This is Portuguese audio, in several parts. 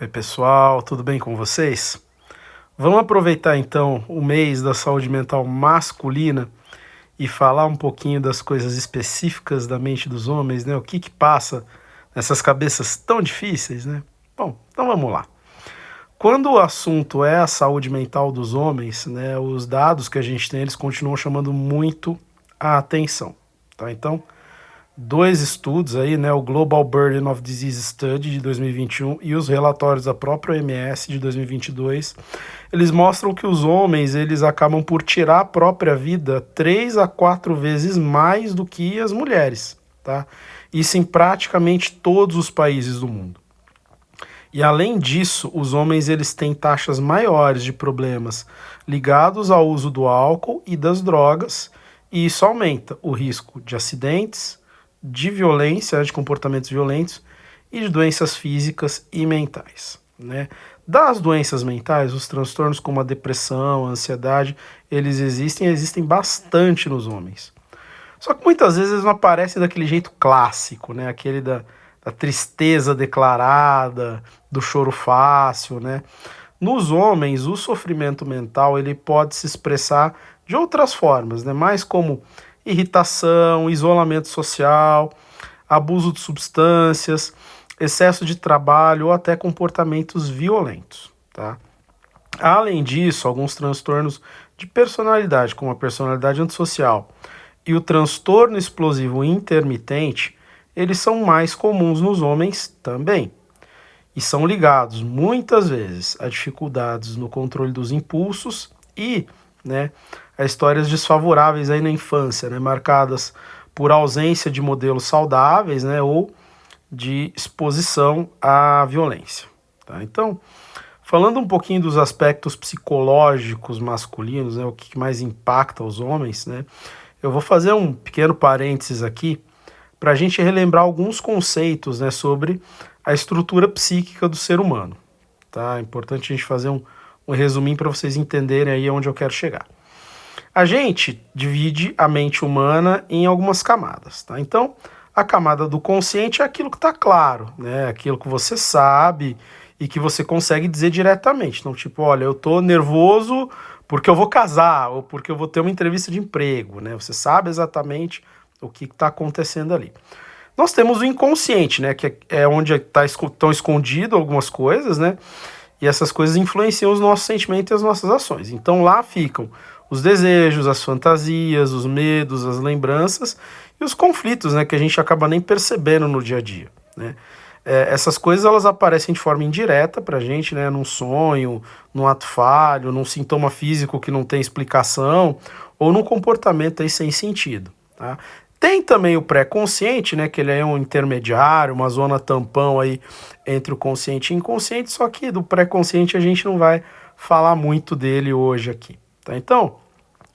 Oi, pessoal, tudo bem com vocês? Vamos aproveitar então o mês da saúde mental masculina e falar um pouquinho das coisas específicas da mente dos homens, né? O que passa nessas cabeças tão difíceis, né? Bom, então vamos lá. Quando o assunto é a saúde mental dos homens, né, os dados que a gente tem, eles continuam chamando muito a atenção, tá? Então, dois estudos aí, né, o Global Burden of Disease Study de 2021 e os relatórios da própria OMS de 2022, eles mostram que os homens, eles acabam por tirar a própria vida 3 a 4 vezes mais do que as mulheres, tá? Isso em praticamente todos os países do mundo. E além disso, os homens eles têm taxas maiores de problemas ligados ao uso do álcool e das drogas, e isso aumenta o risco de acidentes, de violência, de comportamentos violentos e de doenças físicas e mentais, né? Das doenças mentais, os transtornos como a depressão, a ansiedade, eles existem bastante nos homens. Só que muitas vezes eles não aparecem daquele jeito clássico, né? Aquele da tristeza declarada, do choro fácil, né? Nos homens, o sofrimento mental ele pode se expressar de outras formas, né? Mais como irritação, isolamento social, abuso de substâncias, excesso de trabalho ou até comportamentos violentos, tá? Além disso, alguns transtornos de personalidade, como a personalidade antissocial e o transtorno explosivo intermitente, eles são mais comuns nos homens também. E são ligados, muitas vezes, a dificuldades no controle dos impulsos e, né, a histórias desfavoráveis aí na infância, né, marcadas por ausência de modelos saudáveis, né, ou de exposição à violência. Tá? Então, falando um pouquinho dos aspectos psicológicos masculinos, né, o que mais impacta os homens, né, eu vou fazer um pequeno parênteses aqui para a gente relembrar alguns conceitos, né, sobre a estrutura psíquica do ser humano. Tá? É importante a gente fazer um resuminho para vocês entenderem aí onde eu quero chegar. A gente divide a mente humana em algumas camadas. Tá? Então, a camada do consciente é aquilo que está claro, né? Aquilo que você sabe e que você consegue dizer diretamente. Então, tipo, olha, eu estou nervoso porque eu vou casar ou porque eu vou ter uma entrevista de emprego, né? Você sabe exatamente o que está acontecendo ali. Nós temos o inconsciente, né, que é onde estão escondidas algumas coisas, né, e essas coisas influenciam os nossos sentimentos e as nossas ações. Então lá ficam os desejos, as fantasias, os medos, as lembranças e os conflitos, né, que a gente acaba nem percebendo no dia a dia, né. Essas coisas elas aparecem de forma indireta pra gente, né, num sonho, num ato falho, num sintoma físico que não tem explicação ou num comportamento aí sem sentido, tá? Tem também o pré-consciente, né, que ele é um intermediário, uma zona tampão aí entre o consciente e inconsciente, só que do pré-consciente a gente não vai falar muito dele hoje aqui, tá? Então,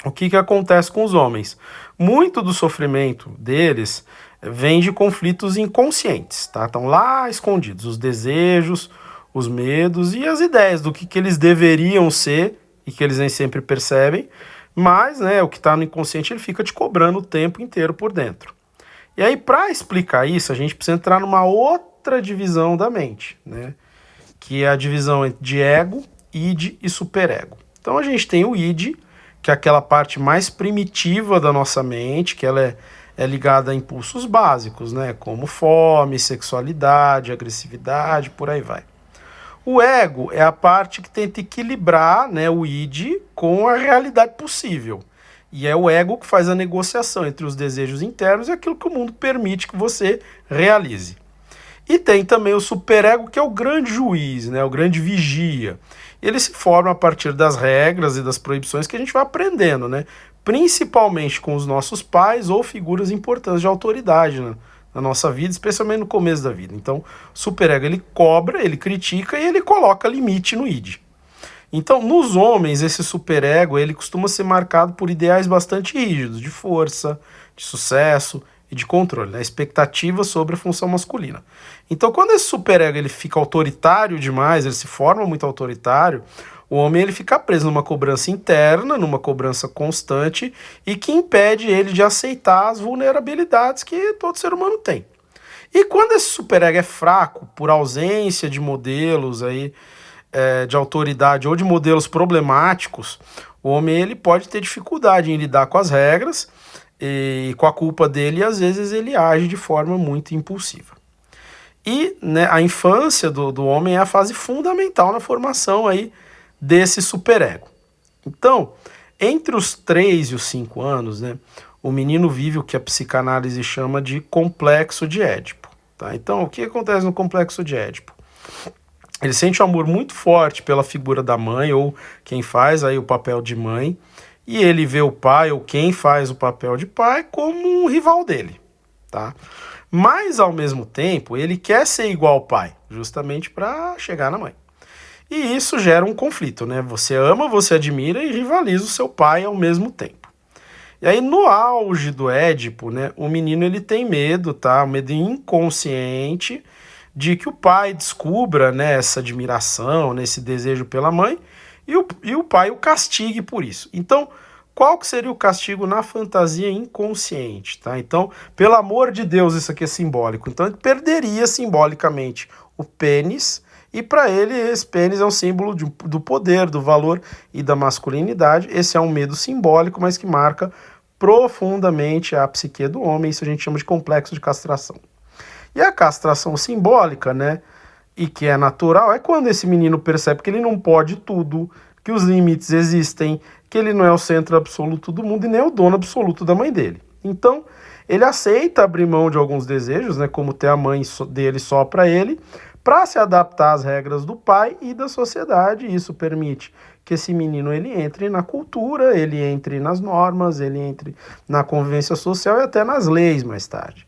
o que acontece com os homens? Muito do sofrimento deles vem de conflitos inconscientes, tá? Estão lá escondidos os desejos, os medos e as ideias do que eles deveriam ser e que eles nem sempre percebem, mas, né, o que está no inconsciente ele fica te cobrando o tempo inteiro por dentro. E aí, para explicar isso, a gente precisa entrar numa outra divisão da mente, né, que é a divisão de ego, id e superego. Então a gente tem o id, que é aquela parte mais primitiva da nossa mente, que ela é ligada a impulsos básicos, né, como fome, sexualidade, agressividade, por aí vai. O ego é a parte que tenta equilibrar, né, o id com a realidade possível. E é o ego que faz a negociação entre os desejos internos e aquilo que o mundo permite que você realize. E tem também o superego, que é o grande juiz, né, o grande vigia. Ele se forma a partir das regras e das proibições que a gente vai aprendendo, né, principalmente com os nossos pais ou figuras importantes de autoridade, né, na nossa vida, especialmente no começo da vida. Então, o superego ele cobra, ele critica e ele coloca limite no id. Então, nos homens, esse superego ele costuma ser marcado por ideais bastante rígidos, de força, de sucesso e de controle, né? Expectativa sobre a função masculina. Então, quando esse superego ele fica autoritário demais, ele se forma muito autoritário, o homem ele fica preso numa cobrança interna, numa cobrança constante e que impede ele de aceitar as vulnerabilidades que todo ser humano tem. E quando esse superego é fraco, por ausência de modelos aí, de autoridade ou de modelos problemáticos, o homem ele pode ter dificuldade em lidar com as regras e com a culpa dele, e às vezes ele age de forma muito impulsiva. E né, a infância do homem é a fase fundamental na formação aí desse superego. Então, entre os 3 e os 5 anos, né, o menino vive o que a psicanálise chama de complexo de Édipo. Tá? Então, o que acontece no complexo de Édipo? Ele sente um amor muito forte pela figura da mãe, ou quem faz aí o papel de mãe, e ele vê o pai, ou quem faz o papel de pai, como um rival dele. Tá? Mas, ao mesmo tempo, ele quer ser igual ao pai, justamente para chegar na mãe. E isso gera um conflito, né? Você ama, você admira e rivaliza o seu pai ao mesmo tempo. E aí, no auge do Édipo, né, o menino ele tem medo, tá? Um medo inconsciente de que o pai descubra, né, essa admiração, né, esse desejo pela mãe, e o pai o castigue por isso. Então, qual que seria o castigo na fantasia inconsciente, tá? Então, pelo amor de Deus, isso aqui é simbólico. Então, ele perderia simbolicamente o pênis, e para ele esse pênis é um símbolo do poder, do valor e da masculinidade. Esse é um medo simbólico, mas que marca profundamente a psique do homem. Isso a gente chama de complexo de castração. E a castração simbólica, né, e que é natural, é quando esse menino percebe que ele não pode tudo, que os limites existem, que ele não é o centro absoluto do mundo e nem é o dono absoluto da mãe dele. Então, ele aceita abrir mão de alguns desejos, né, como ter a mãe dele só para ele, para se adaptar às regras do pai e da sociedade. Isso permite que esse menino ele entre na cultura, ele entre nas normas, ele entre na convivência social e até nas leis mais tarde.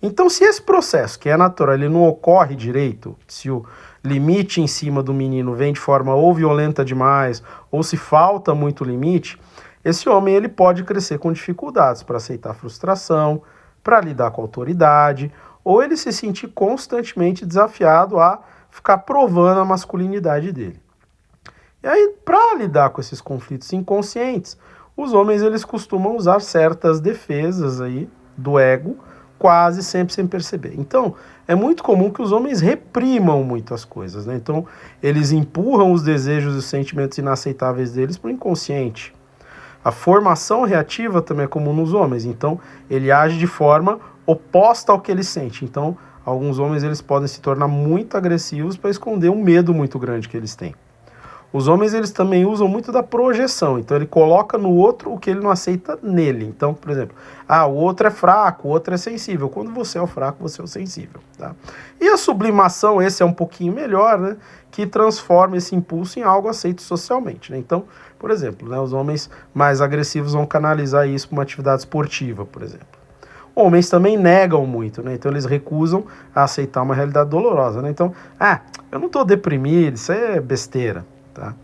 Então, se esse processo, que é natural, ele não ocorre direito, se o limite em cima do menino vem de forma ou violenta demais, ou se falta muito limite, esse homem ele pode crescer com dificuldades para aceitar frustração, para lidar com a autoridade, ou ele se sentir constantemente desafiado a ficar provando a masculinidade dele. E aí, para lidar com esses conflitos inconscientes, os homens eles costumam usar certas defesas aí do ego, quase sempre sem perceber. Então, é muito comum que os homens reprimam muito as coisas, né? Então, eles empurram os desejos e os sentimentos inaceitáveis deles para o inconsciente. A formação reativa também é comum nos homens, então ele age de forma oposta ao que ele sente. Então, alguns homens eles podem se tornar muito agressivos para esconder um medo muito grande que eles têm. Os homens eles também usam muito da projeção, então ele coloca no outro o que ele não aceita nele. Então, por exemplo, o outro é fraco, o outro é sensível. Quando você é o fraco, você é o sensível. Tá? E a sublimação, esse é um pouquinho melhor, né? Que transforma esse impulso em algo aceito socialmente. Né? Então, por exemplo, né, os homens mais agressivos vão canalizar isso para uma atividade esportiva, por exemplo. Homens também negam muito, né? Então eles recusam a aceitar uma realidade dolorosa. Né? Então, eu não estou deprimido, isso é besteira. Tá?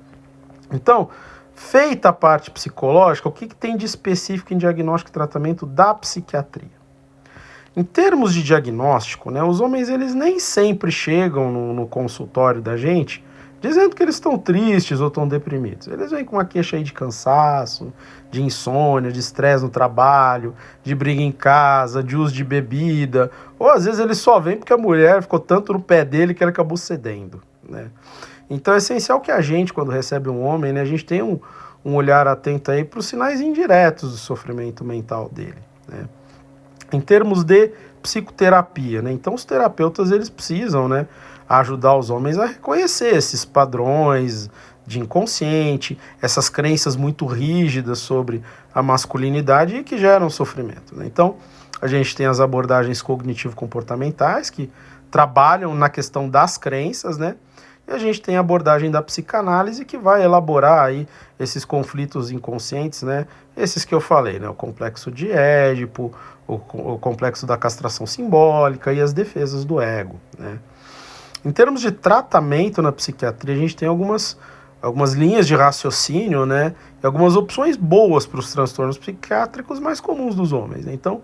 Então, feita a parte psicológica, o que tem de específico em diagnóstico e tratamento da psiquiatria? Em termos de diagnóstico, né, os homens eles nem sempre chegam no consultório da gente dizendo que eles estão tristes ou estão deprimidos. Eles vêm com uma queixa aí de cansaço, de insônia, de estresse no trabalho, de briga em casa, de uso de bebida, ou às vezes eles só vêm porque a mulher ficou tanto no pé dele que ele acabou cedendo, né? Então é essencial que a gente, quando recebe um homem, né, a gente tenha um olhar atento aí para os sinais indiretos do sofrimento mental dele, né? Em termos de psicoterapia, né? Então os terapeutas eles precisam, né, ajudar os homens a reconhecer esses padrões de inconsciente, essas crenças muito rígidas sobre a masculinidade e que geram sofrimento, né? Então a gente tem as abordagens cognitivo-comportamentais que trabalham na questão das crenças, né? E a gente tem a abordagem da psicanálise que vai elaborar aí esses conflitos inconscientes, né? Esses que eu falei, né? O complexo de Édipo, o complexo da castração simbólica e as defesas do ego, né? Em termos de tratamento na psiquiatria, a gente tem algumas linhas de raciocínio, né? E algumas opções boas para os transtornos psiquiátricos mais comuns dos homens, né? Então,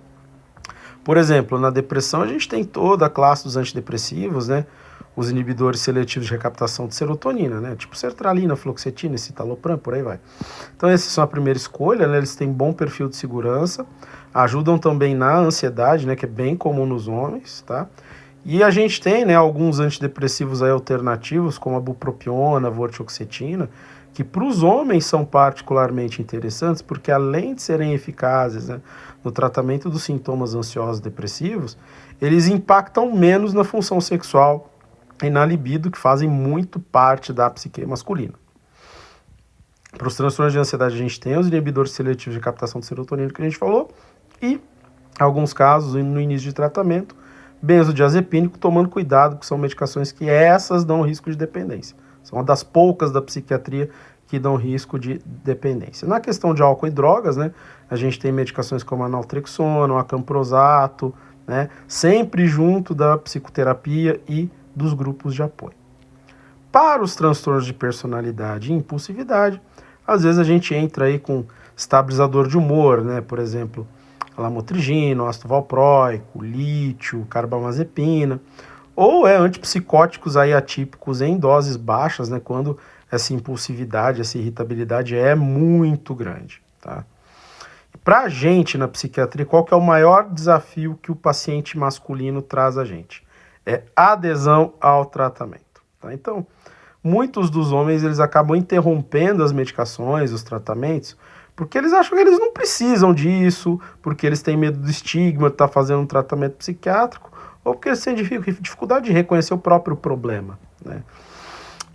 por exemplo, na depressão a gente tem toda a classe dos antidepressivos, né? os inibidores seletivos de recaptação de serotonina, né? Tipo sertralina, fluoxetina, citalopram, por aí vai. Então esses são a primeira escolha, né? Eles têm bom perfil de segurança, ajudam também na ansiedade, né? Que é bem comum nos homens, tá? E a gente tem, né, alguns antidepressivos aí alternativos, como a bupropiona, a vortioxetina, que para os homens são particularmente interessantes, porque além de serem eficazes, né, no tratamento dos sintomas ansiosos depressivos, eles impactam menos na função sexual e na libido, que fazem muito parte da psique masculina. Para os transtornos de ansiedade, a gente tem os inibidores seletivos de captação de serotonina, que a gente falou, e, em alguns casos, no início de tratamento, benzodiazepínico, tomando cuidado, que são medicações que essas dão risco de dependência. São uma das poucas da psiquiatria que dão risco de dependência. Na questão de álcool e drogas, né, a gente tem medicações como a naltrexona, o acamprosato, né, sempre junto da psicoterapia e dos grupos de apoio. Para os transtornos de personalidade e impulsividade, às vezes a gente entra aí com estabilizador de humor, né, por exemplo, lamotrigina, ácido valproico, lítio, carbamazepina, ou antipsicóticos aí atípicos em doses baixas, né, quando essa impulsividade, essa irritabilidade é muito grande, tá? Para a gente na psiquiatria, qual que é o maior desafio que o paciente masculino traz a gente? É adesão ao tratamento, tá? Então, muitos dos homens eles acabam interrompendo as medicações, os tratamentos, porque eles acham que eles não precisam disso, porque eles têm medo do estigma de estar fazendo um tratamento psiquiátrico, ou porque eles têm dificuldade de reconhecer o próprio problema, né?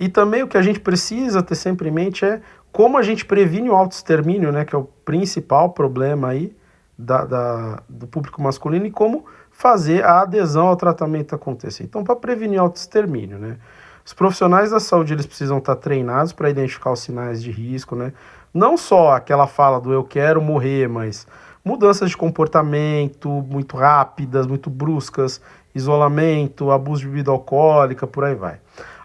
E também o que a gente precisa ter sempre em mente é como a gente previne o autoextermínio, né, que é o principal problema aí do público masculino, e como fazer a adesão ao tratamento acontecer. Então, para prevenir o autoextermínio, né, os profissionais da saúde eles precisam estar treinados para identificar os sinais de risco, né? Não só aquela fala do eu quero morrer, mas mudanças de comportamento muito rápidas, muito bruscas, isolamento, abuso de bebida alcoólica, por aí vai.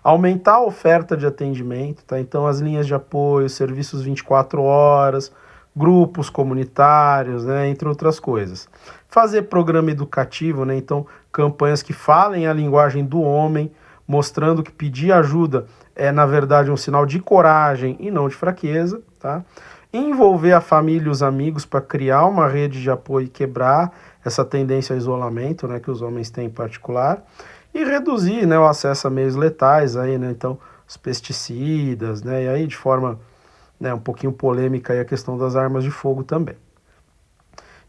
Aumentar a oferta de atendimento, tá? Então as linhas de apoio, serviços 24 horas, grupos comunitários, né, entre outras coisas. Fazer programa educativo, né? Então campanhas que falem a linguagem do homem, mostrando que pedir ajuda é, na verdade, um sinal de coragem e não de fraqueza, tá? Envolver a família e os amigos para criar uma rede de apoio e quebrar essa tendência ao isolamento, né, que os homens têm em particular, e reduzir, né, o acesso a meios letais, aí, né, então, os pesticidas, né, e aí de forma, né, um pouquinho polêmica aí a questão das armas de fogo também.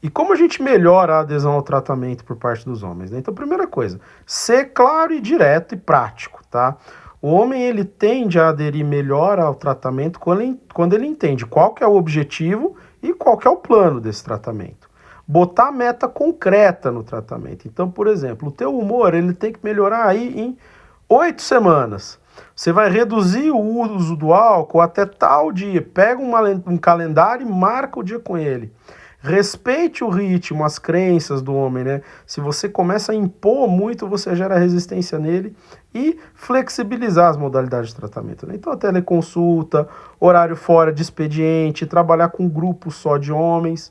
E como a gente melhora a adesão ao tratamento por parte dos homens, né? Então, primeira coisa, ser claro e direto e prático, tá? O homem, ele tende a aderir melhor ao tratamento quando ele entende qual que é o objetivo e qual que é o plano desse tratamento. Botar meta concreta no tratamento. Então, por exemplo, o teu humor, ele tem que melhorar aí em 8 semanas. Você vai reduzir o uso do álcool até tal dia. Pega um calendário e marca o dia com ele. Respeite o ritmo, as crenças do homem, né? Se você começa a impor muito, você gera resistência nele, e flexibilizar as modalidades de tratamento, né? Então, a teleconsulta, horário fora de expediente, trabalhar com grupo só de homens,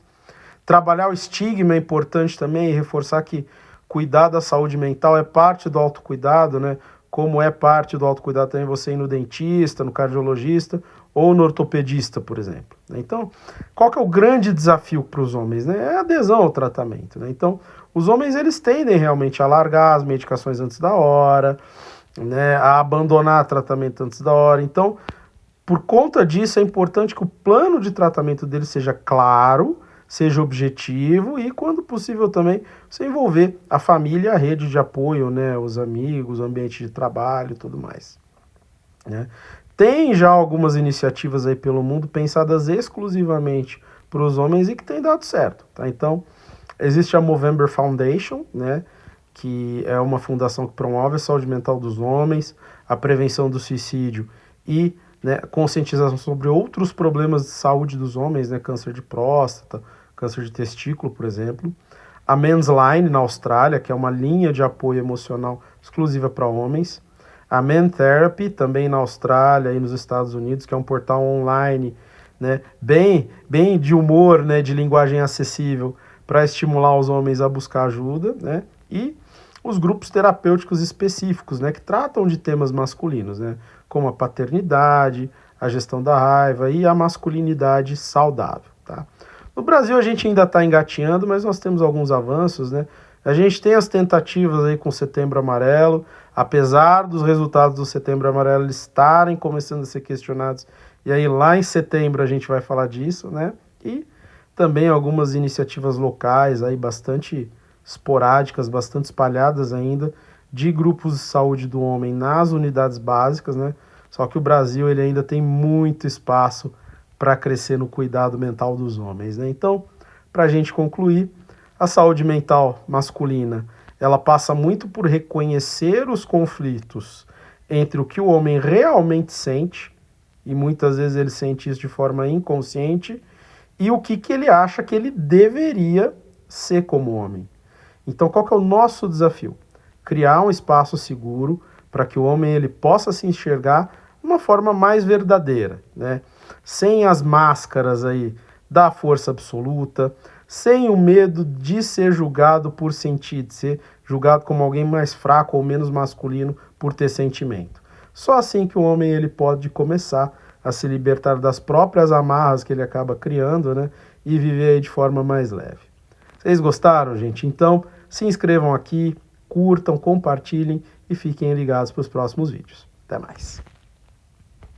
trabalhar o estigma é importante também, e reforçar que cuidar da saúde mental é parte do autocuidado, né? Como é parte do autocuidado também você ir no dentista, no cardiologista ou no ortopedista, por exemplo. Então, qual que é o grande desafio para os homens, né? É a adesão ao tratamento, né? Então, os homens, eles tendem realmente a largar as medicações antes da hora, né? A abandonar tratamento antes da hora. Então, por conta disso, é importante que o plano de tratamento dele seja claro, seja objetivo e, quando possível também, você envolver a família, a rede de apoio, né? Os amigos, o ambiente de trabalho e tudo mais, né? Tem já algumas iniciativas aí pelo mundo pensadas exclusivamente para os homens e que tem dado certo, tá? Então, existe a Movember Foundation, né, que é uma fundação que promove a saúde mental dos homens, a prevenção do suicídio e, né, conscientização sobre outros problemas de saúde dos homens, né, câncer de próstata, câncer de testículo, por exemplo. A Men's Line, na Austrália, que é uma linha de apoio emocional exclusiva para homens. A Men Therapy, também na Austrália e nos Estados Unidos, que é um portal online, né, bem de humor, né, de linguagem acessível, para estimular os homens a buscar ajuda, né? E os grupos terapêuticos específicos, né, que tratam de temas masculinos, né, como a paternidade, a gestão da raiva e a masculinidade saudável, tá? No Brasil a gente ainda está engatinhando, mas nós temos alguns avanços, né? A gente tem as tentativas aí com o Setembro Amarelo, apesar dos resultados do Setembro Amarelo estarem começando a ser questionados, e aí lá em setembro a gente vai falar disso, né? E também algumas iniciativas locais aí bastante esporádicas, bastante espalhadas ainda, de grupos de saúde do homem nas unidades básicas, né? Só que o Brasil ele ainda tem muito espaço para crescer no cuidado mental dos homens, né? Então, para a gente concluir, a saúde mental masculina, ela passa muito por reconhecer os conflitos entre o que o homem realmente sente, e muitas vezes ele sente isso de forma inconsciente, e o que ele acha que ele deveria ser como homem. Então, qual que é o nosso desafio? Criar um espaço seguro para que o homem ele possa se enxergar de uma forma mais verdadeira, né? Sem as máscaras aí da força absoluta, sem o medo de ser julgado por sentir, de ser julgado como alguém mais fraco ou menos masculino por ter sentimento. Só assim que o homem ele pode começar a se libertar das próprias amarras que ele acaba criando, né? E viver de forma mais leve. Vocês gostaram, gente? Então, se inscrevam aqui, curtam, compartilhem e fiquem ligados para os próximos vídeos. Até mais!